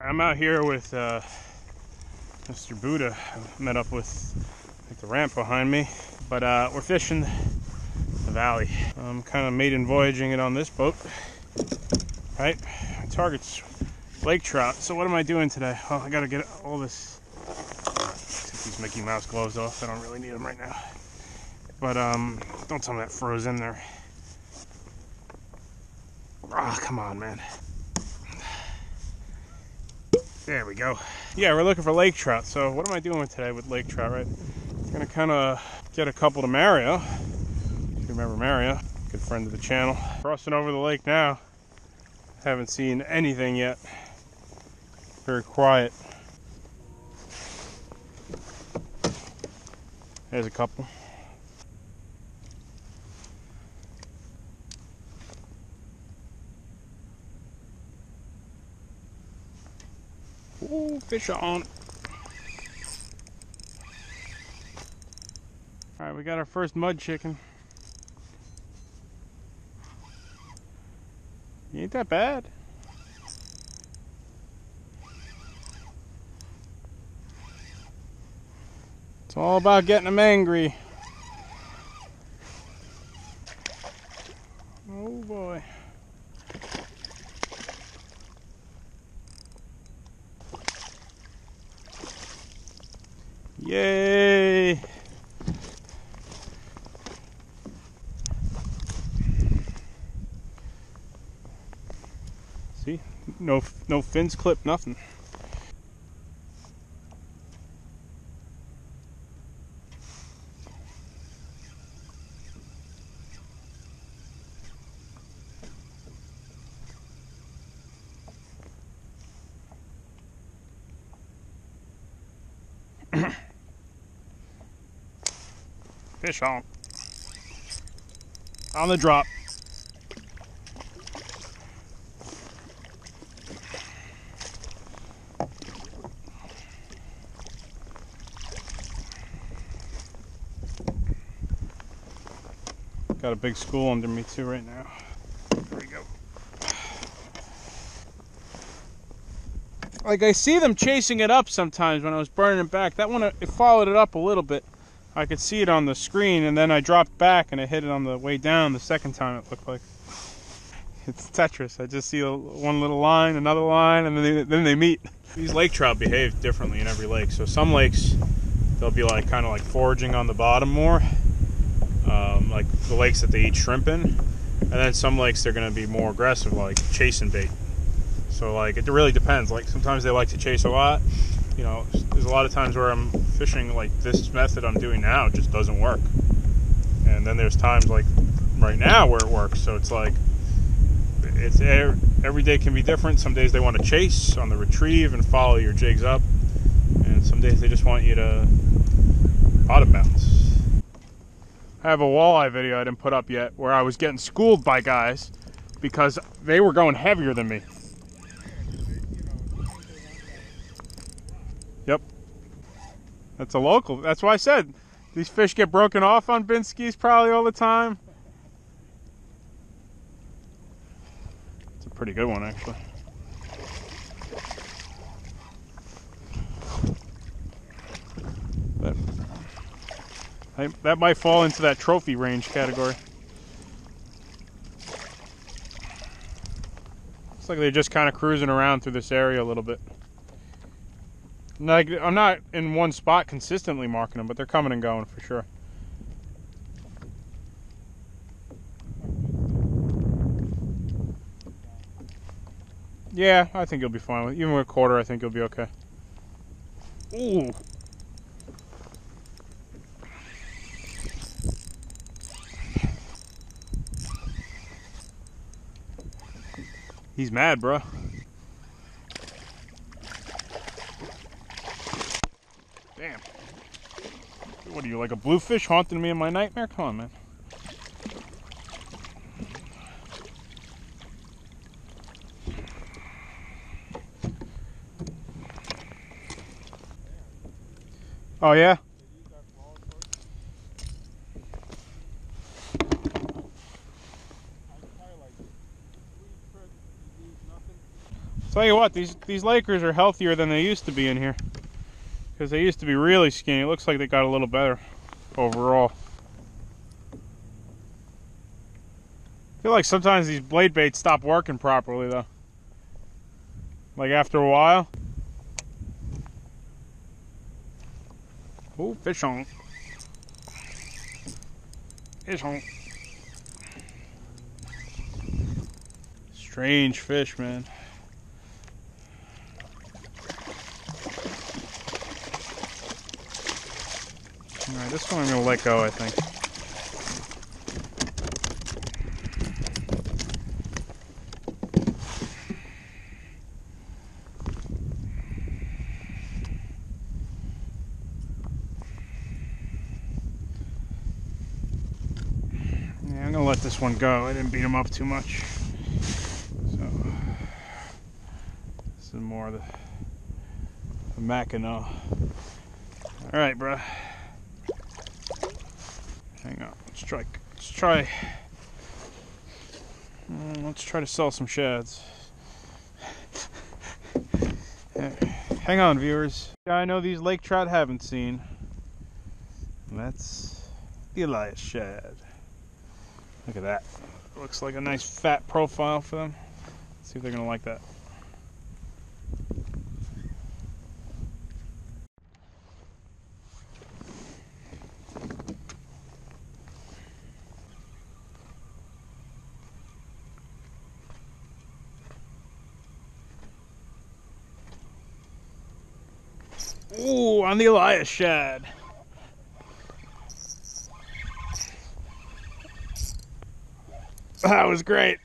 I'm out here with Mr. Buddha. I met up with the ramp behind me, but we're fishing the valley. I'm kind of maiden voyaging it on this boat, right? My target's lake trout. So what am I doing today? Well, I gotta get all this. Take these Mickey Mouse gloves off. I don't really need them right now. But don't tell me that froze in there. Ah, come on, man. There we go. Yeah, we're looking for lake trout. So what am I doing today with lake trout, right? I'm gonna kind of get a couple to Mario. If you remember Mario, good friend of the channel. Crossing over the lake now. Haven't seen anything yet. Very quiet. There's a couple. Ooh, fish on. Alright, we got our first mud chicken. He ain't that bad. It's all about getting them angry. Oh boy. Yay! See? No fins clipped, nothing. Fish on. On the drop. Got a big school under me too right now. There we go. Like I see them chasing it up sometimes when I was burning it back. That one, it followed it up a little bit. I could see it on the screen, and then I dropped back and it hit it on the way down the second time, it looked like. It's Tetris. I just see one little line, another line, and then they meet. These lake trout behave differently in every lake. So some lakes, they'll be like kind of like foraging on the bottom more, like the lakes that they eat shrimp in. And then some lakes they're going to be more aggressive, like chasing bait. So like it really depends. Like sometimes they like to chase a lot. You know, there's a lot of times where I'm fishing like this method I'm doing now just doesn't work. And then there's times like right now where it works. So it's like, every day can be different. Some days they want to chase on the retrieve and follow your jigs up. And some days they just want you to bottom bounce. I have a walleye video I didn't put up yet where I was getting schooled by guys because they were going heavier than me. Yep. That's a local. That's why I said these fish get broken off on Binskis probably all the time. It's a pretty good one, actually. That might fall into that trophy range category. Looks like they're just kind of cruising around through this area a little bit. Like, I'm not in one spot consistently marking them, but they're coming and going for sure. Yeah, I think you'll be fine with it. Even with a quarter, I think you'll be okay. Ooh. He's mad, bro. Damn. What are you, like a bluefish haunting me in my nightmare? Come on, man. Oh, yeah? So Tell you what, these Lakers are healthier than they used to be in here. Because they used to be really skinny. It looks like they got a little better overall. I feel like sometimes these blade baits stop working properly though. Like after a while. Oh, fish on. Fish on. Strange fish, man. Alright, this one I'm gonna let go, I think. Yeah, I'm gonna let this one go. I didn't beat him up too much. So this is more of the Mackinac. Alright, bruh. Hang on, let's try to sell some shads. Hang on, viewers. I know these lake trout haven't seen. That's the Elias shad. Look at that. Looks like a nice fat profile for them. Let's see if they're gonna like that. Ooh, on the Elias shad. That was great.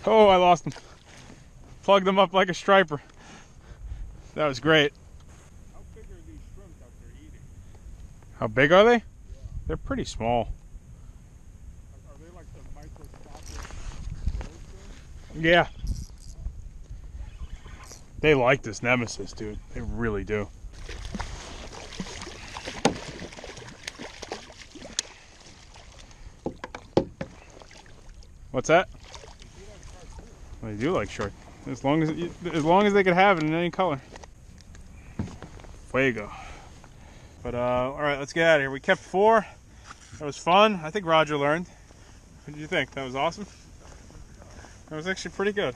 Oh, I lost him. Plugged them up like a striper. That was great. How big are these shrimp that they're eating? How big are they? Yeah. They're pretty small. Are they like the microscopic? Yeah. They like this nemesis, dude. They really do. What's that? They do like shark. As long as they could have it in any color. Fuego. But all right, let's get out of here. We kept 4. That was fun. I think Roger learned. What did you think? That was awesome. That was actually pretty good.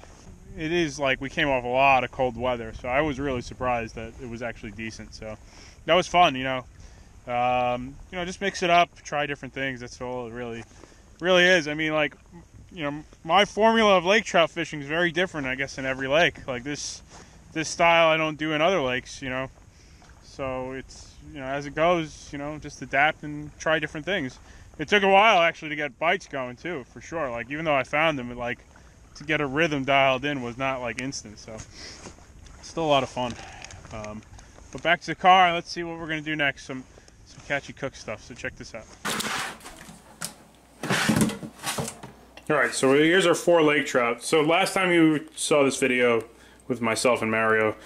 It is like we came off a lot of cold weather, so I was really surprised that it was actually decent. So that was fun, you know. Just mix it up, try different things. That's all it really is. I mean, like, you know, my formula of lake trout fishing is very different, I guess, in every lake. Like this style I don't do in other lakes, you know. So it's, you know, as it goes, you know, just adapt and try different things. It took a while actually to get bites going too, for sure. Like even though I found them, like to get a rhythm dialed in was not like instant. So still a lot of fun. But back to the car. Let's see what we're gonna do next. Some catchy cook stuff. So check this out. All right, so here's our 4 lake trout. So last time you saw this video with myself and Mario,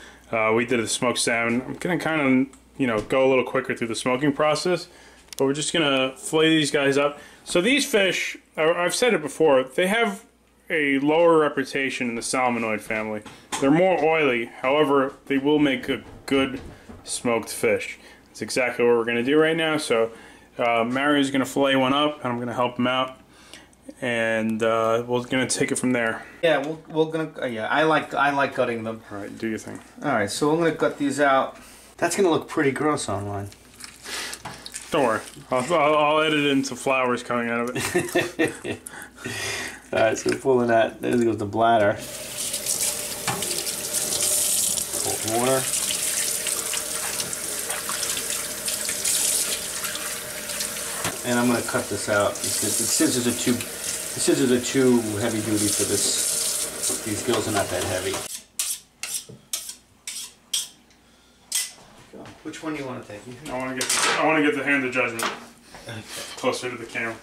we did the smoked salmon. I'm gonna kind of, you know, go a little quicker through the smoking process, but we're just gonna fillet these guys up. So these fish, I've said it before, they have a lower reputation in the salmonoid family. They're more oily, however, they will make a good smoked fish. That's exactly what we're gonna do right now. So Mario's gonna fillet one up, and I'm gonna help him out. And we're gonna take it from there. Yeah, we're gonna. Yeah, I like cutting them. All right, do your thing. All right, so I'm gonna cut these out. That's gonna look pretty gross online. Don't worry, I'll edit into flowers coming out of it. All right, so we're pulling that. There goes the bladder. Cold water. And I'm gonna cut this out because the scissors are too heavy duty for this. These gills are not that heavy. Which one do you want to take? I want to get the hand of judgment closer to the camera.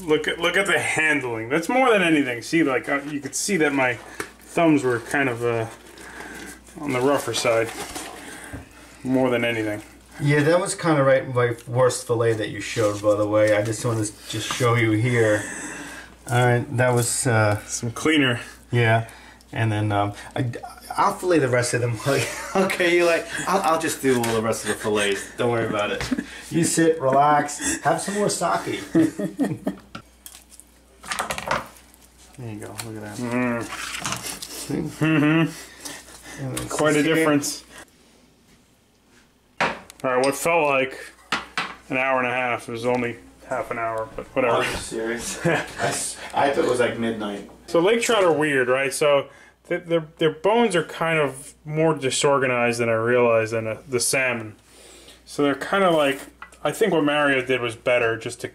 Look at the handling. That's more than anything. See, like you could see that my thumbs were kind of on the rougher side. More than anything. Yeah, that was kind of my worst fillet that you showed, by the way. I just want to just show you here. All right, that was some cleaner. Yeah, and then I'll fillet the rest of them. Okay, you like? I'll just do all the rest of the fillets. Don't worry about it. You sit, relax, have some more sake. There you go. Look at that. Quite a difference. All right, what felt like an hour and a half. It was only half an hour, but whatever. Are you serious? I thought it was like midnight. So lake trout are weird, right? So their bones are kind of more disorganized than I realized than the salmon. So they're kind of like, I think what Mario did was better, just to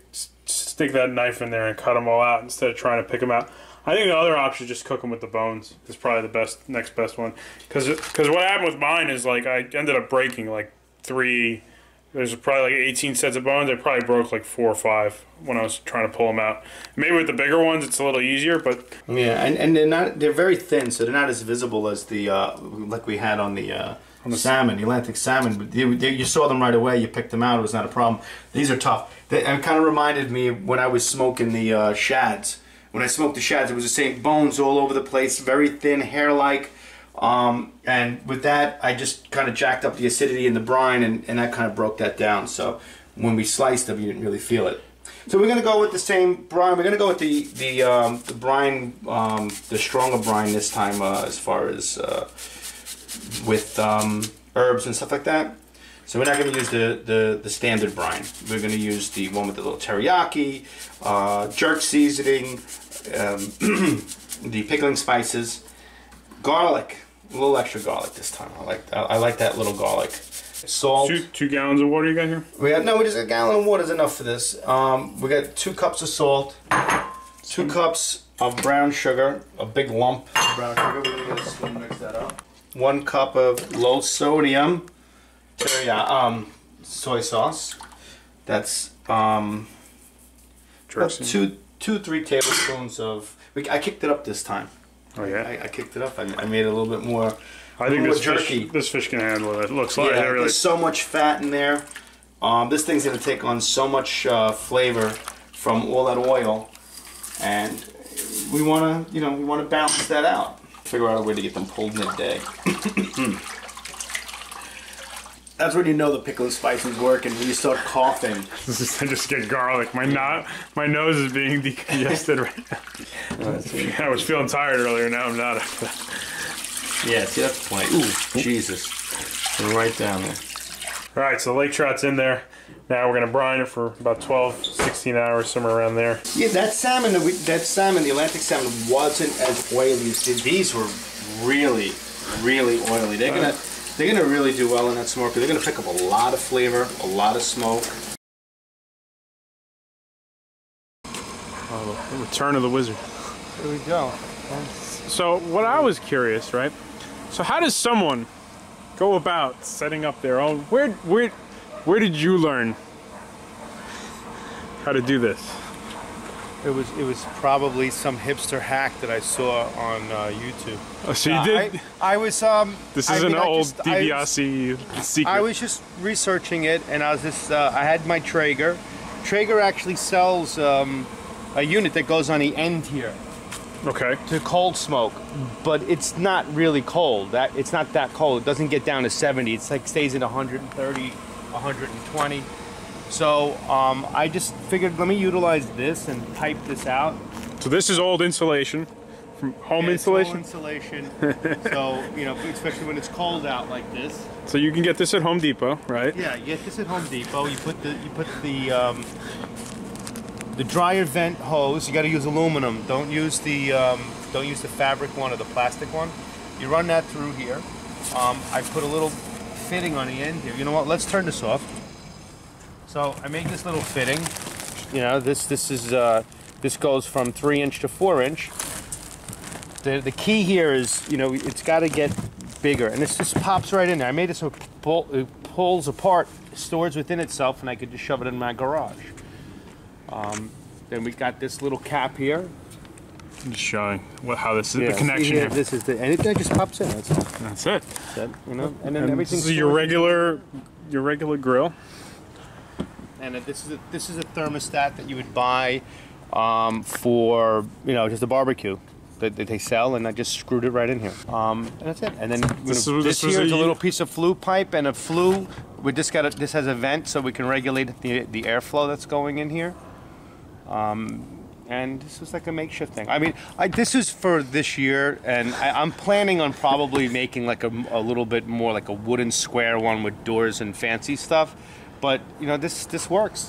stick that knife in there and cut them all out instead of trying to pick them out. I think the other option is just cook them with the bones. Is probably the next best one. Because what happened with mine is like I ended up breaking like 3. There's probably like 18 sets of bones. I probably broke like 4 or 5 when I was trying to pull them out. Maybe with the bigger ones it's a little easier, but yeah, and they're very thin, so they're not as visible as the like we had on the salmon, the Atlantic salmon. But you saw them right away. You picked them out. It was not a problem. These are tough. It kind of reminded me when I was smoking the shads. When I smoked the shads, it was the same bones all over the place, very thin, hair-like. And with that, I just kind of jacked up the acidity in the brine, and that kind of broke that down. So when we sliced them, you didn't really feel it. So we're going to go with the same brine. We're going to go with the brine, the stronger brine this time, as far as with herbs and stuff like that. So we're not going to use the standard brine. We're going to use the one with the little teriyaki, jerk seasoning, the pickling spices, garlic, a little extra garlic this time. I like that little garlic. Salt. 2 gallons of water you got here? We just a gallon of water is enough for this. We got 2 cups of salt, 2 cups of brown sugar, a big lump of brown sugar. We're gonna get a spoon, mix that up. 1 cup of low sodium soy sauce. That's about 2-3 tablespoons of. I kicked it up this time. Oh yeah. I kicked it up. I made it a little bit more. I think this fish can handle it. It looks like really, there's so much fat in there. This thing's gonna take on so much flavor from all that oil, and we wanna balance that out. Figure out a way to get them pulled midday. That's when you know the pickling spices work, and when you start coughing. I just get garlic. My nose is being decongested right now. I was feeling tired earlier. Now I'm not. Yeah, see, that's the point. Ooh, Jesus. Right down there. All right, so the lake trout's in there. Now we're going to brine it for about 12, 16 hours, somewhere around there. Yeah, that salmon, the Atlantic salmon, wasn't as oily as these were. Really, really oily. They're gonna really do well in that smoker. They're gonna pick up a lot of flavor, a lot of smoke. Oh, the return of the wizard. There we go. So what I was curious, right? So how does someone go about setting up their own? Where did you learn how to do this? It was probably some hipster hack that I saw on YouTube. Oh, so you did? I was This is an old DiBiase secret. I was just researching it, and I was just I had my Traeger. Traeger actually sells a unit that goes on the end here. Okay. To cold smoke, but it's not really cold. It's not that cold. It doesn't get down to 70. It's like stays at 130, 120. So I just figured, let me utilize this and pipe this out. So this is old insulation, from home insulation? It's old insulation. So, especially when it's cold out like this. So you can get this at Home Depot, right? Yeah, you get this at Home Depot. You put the dryer vent hose. You got to use aluminum. Don't use the fabric one or the plastic one. You run that through here. I put a little fitting on the end here. You know what? Let's turn this off. So I make this little fitting. This goes from 3-inch to 4-inch. The key here is, it's got to get bigger, and this just pops right in there. I made it so it pulls apart, stores within itself, and I could just shove it in my garage. Then we got this little cap here. I'm just showing how this is the connection here. This is and it just pops in. That's it. That's it. And then everything's. This is your regular your regular grill. And this is a thermostat that you would buy for, you know, just a barbecue that they sell, and I just screwed it right in here. And that's it. And then this here is a little piece of flue pipe, and a flue. This has a vent so we can regulate the airflow that's going in here. And this was like a makeshift thing. I mean, this is for this year, and I'm planning on probably making like a little bit more like a wooden square one with doors and fancy stuff. But you know, this works.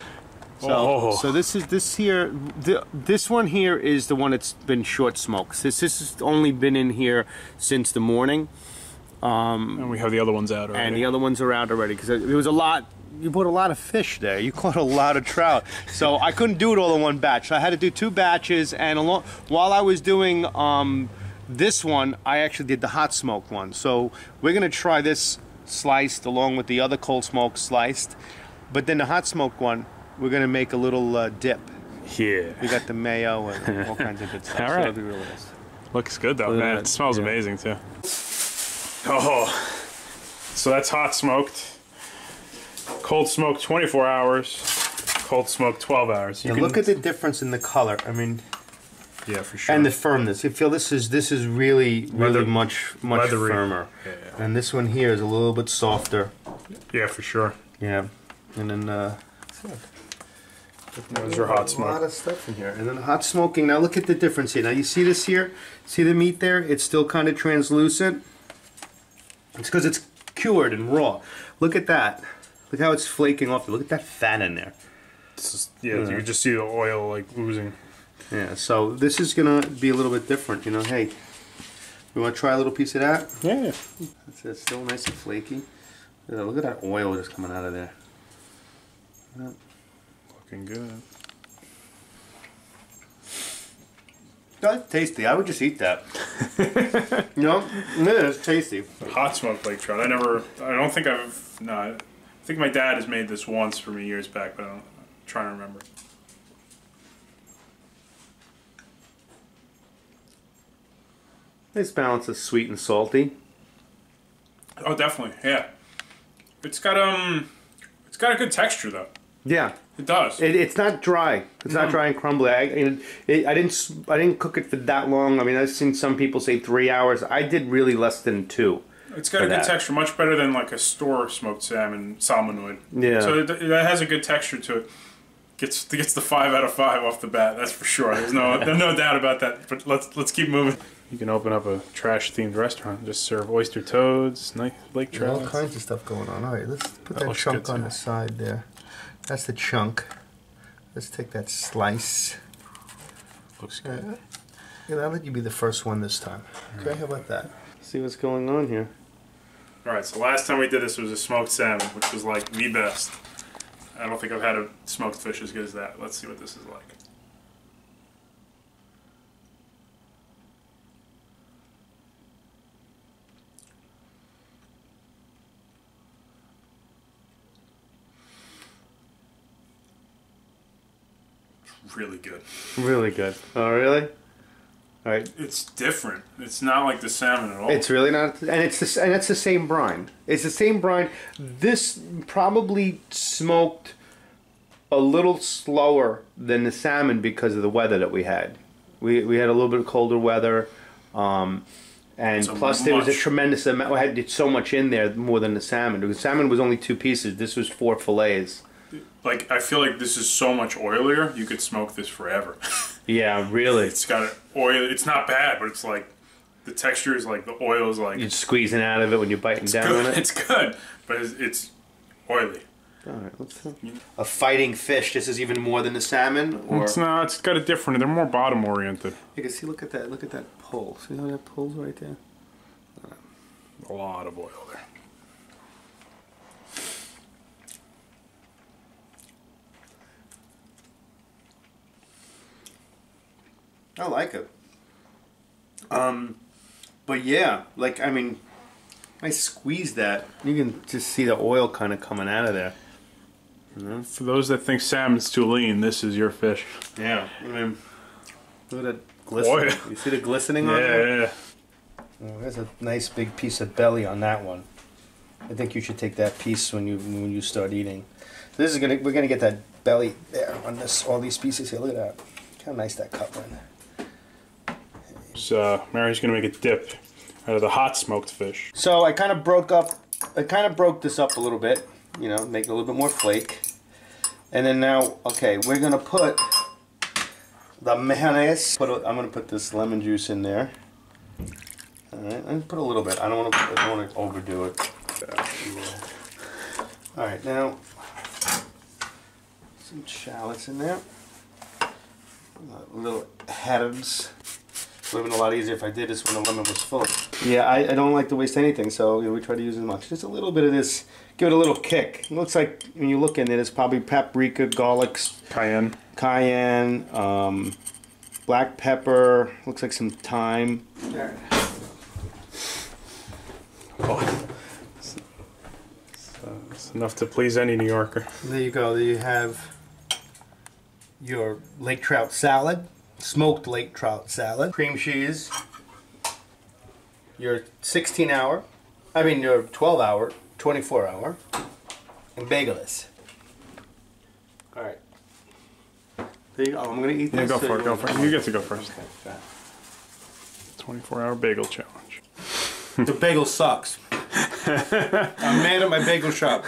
So this one here is the one that's been short smoked. This has only been in here since the morning. And we have the other ones out already. And the other ones are out already because there was a lot. You bought a lot of fish there. You caught a lot of trout. So I couldn't do it all in one batch. So I had to do 2 batches. And while I was doing this one, I actually did the hot smoked one. So we're going to try this sliced along with the other cold smoked sliced. But then the hot smoked one, we're going to make a little dip. Yeah. We got the mayo and all kinds of good stuff. All right. So that'll be really nice. Looks good though, man. It smells amazing too. Oh, so that's hot smoked. Cold smoked 24 hours. Cold smoked 12 hours. You can look at the difference in the color. I mean, yeah, for sure. And the firmness. You feel this is really much firmer. Yeah. And this one here is a little bit softer. Yeah, for sure. Yeah. And then those are hot smoked. A lot of stuff in here. And then hot smoking. Now look at the difference here. Now you see this here? See the meat there? It's still kind of translucent. It's because it's cured and raw. Look at that. Look how it's flaking off. Look at that fat in there. You can just see the oil like oozing. Yeah, so this is going to be a little bit different. You know, hey, we want to try a little piece of that? Yeah. It's still nice and flaky. Yeah, look at that oil just coming out of there. Yeah. Looking good. That's tasty. I would just eat that. You know? Yeah, it's tasty. Hot smoked lake trout. I think my dad has made this once for me years back, but I'm trying to remember. Nice balance of sweet and salty. Oh, definitely. Yeah. It's got a good texture though. Yeah. It does. It's not dry. It's not dry and crumbly. I didn't cook it for that long. I mean, I've seen some people say 3 hours. I did really less than 2. It's got a good texture, much better than like a store smoked salmon, salmonoid. Yeah. So it has a good texture to it. Gets the 5 out of 5 off the bat. That's for sure. There's no doubt about that. But let's keep moving. You can open up a trash themed restaurant and just serve oyster toads, nice lake trout. All kinds of stuff going on. All right, let's put that chunk on the side there. That's the chunk. Let's take that slice. Looks good. Yeah, I'll let you be the first one this time. Okay, how about that? See what's going on here. Alright, so last time we did this was a smoked salmon, which was like the best. I don't think I've had a smoked fish as good as that. Let's see what this is like. Really good. Really good. Oh, really? All right. It's different. It's not like the salmon at all. It's really not, and it's the same brine. It's the same brine. This probably smoked a little slower than the salmon because of the weather that we had. We had a little bit of colder weather, and plus there was a tremendous amount. We had so much in there more than the salmon. Because salmon was only 2 pieces. This was 4 fillets. Like, I feel like this is so much oilier, you could smoke this forever. Yeah, really. It's got an oil. It's not bad, but it's like, the texture is like, the oil is like... You're squeezing out of it when you're biting down on it? It's good, but it's oily. Alright, let's see. A fighting fish, this is even more than the salmon? Or? It's got a different, they're more bottom oriented. You can see, look at that pull. See how that pulls right there? A lot of oil there. I like it. But yeah, like, I mean, I squeeze that. You can just see the oil kind of coming out of there. Mm-hmm. For those that think salmon's too lean, this is your fish. Yeah, I mean, look at that glistening. Oil. You see the glistening on there? Yeah. Oh, there's a nice big piece of belly on that one. I think you should take that piece when you start eating. This is we're gonna get that belly there on all these pieces here. Look at that. How nice that cut went. So Mary's gonna make a dip out of the hot smoked fish. So I kind of broke this up a little bit, you know, make it a little bit more flake. And then now, okay, we're gonna put the mayonnaise. I'm gonna put this lemon juice in there. All right, and put a little bit. I don't want to overdo it. All right, now some shallots in there. Little heads. Would have been a lot easier if I did this when the lemon was full. Yeah, I don't like to waste anything, so we try to use as much. Just a little bit of this, give it a little kick. It looks like when you look in it, it's probably paprika, garlic, cayenne, black pepper. Looks like some thyme. Oh. It's enough to please any New Yorker. There you go. There you have your lake trout salad. Smoked lake trout salad, cream cheese, your 12 hour, 24 hour, and bagelless. All right. There you go. I'm going to eat this. Yeah, go for it. Go for it. You get to go first. Okay. 24-hour bagel challenge. The bagel sucks. I'm mad at my bagel shop.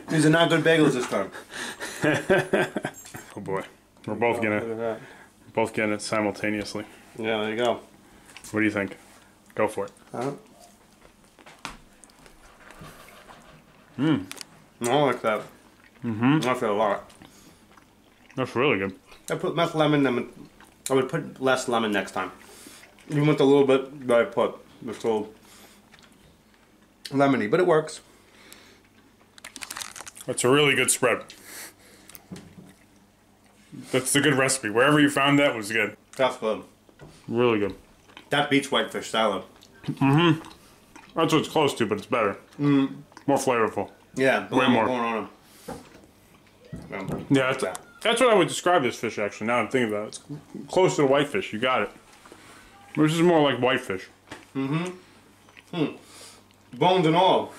These are not good bagels this time. Oh boy, we're both getting it simultaneously. Yeah, there you go. What do you think? Go for it. I like that. I like that a lot. That's really good. I put less lemon. I would put less lemon next time. Even with a little bit that I put, it's a little lemony, but it works. That's a really good spread. That's a good recipe. Wherever you found that was good. That's good. Really good. That beats whitefish salad. That's what it's close to, but it's better. More flavorful. Yeah, way more. Going on Yeah, that's what I would describe this fish, actually, now I'm thinking about it. It's close to the whitefish. You got it. This is more like whitefish. Bones and all.